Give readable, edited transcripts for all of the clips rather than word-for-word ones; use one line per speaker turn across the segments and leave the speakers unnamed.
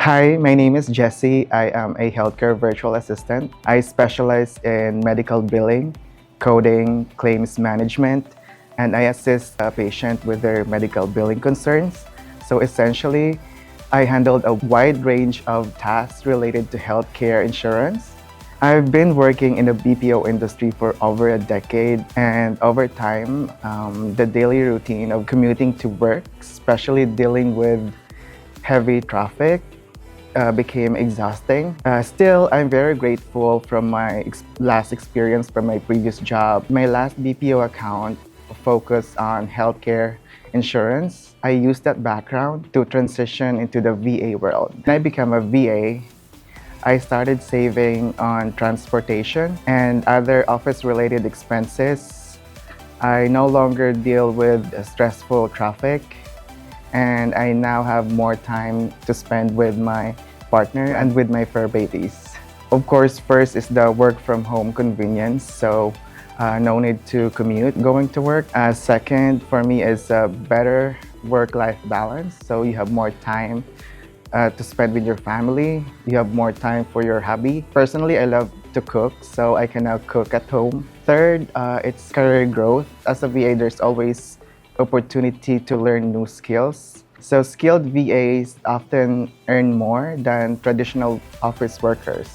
Hi, my name is Jessie. I am a healthcare virtual assistant. I specialize in medical billing, coding, claims management, and I assist a patient with their medical billing concerns. So essentially, I handled a wide range of tasks related to healthcare insurance. I've been working in the BPO industry for over a decade, and over time, the daily routine of commuting to work, especially dealing with heavy traffic, became exhausting. Still, I'm very grateful from my last experience from my previous job. My last BPO account focused on healthcare insurance. I used that background to transition into the VA world. When I became a VA, I started saving on transportation and other office-related expenses. I no longer deal with stressful traffic, and I now have more time to spend with my partner and with my fur babies. Of course, first is the work from home convenience, so no need to commute going to work. Second, for me, is a better work-life balance, so you have more time to spend with your family. You have more time for your hobby. Personally, I love to cook, so I can now cook at home. Third, it's career growth. As a VA, there's always opportunity to learn new skills. So skilled VAs often earn more than traditional office workers.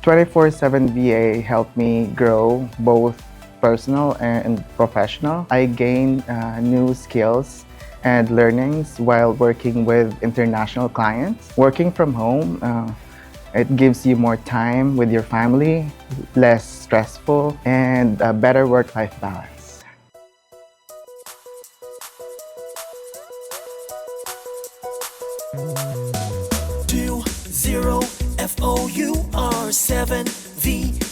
20four7VA helped me grow both personal and professional. I gained new skills and learnings while working with international clients. Working from home, it gives you more time with your family, less stressful, and a better work-life balance.
20four7VA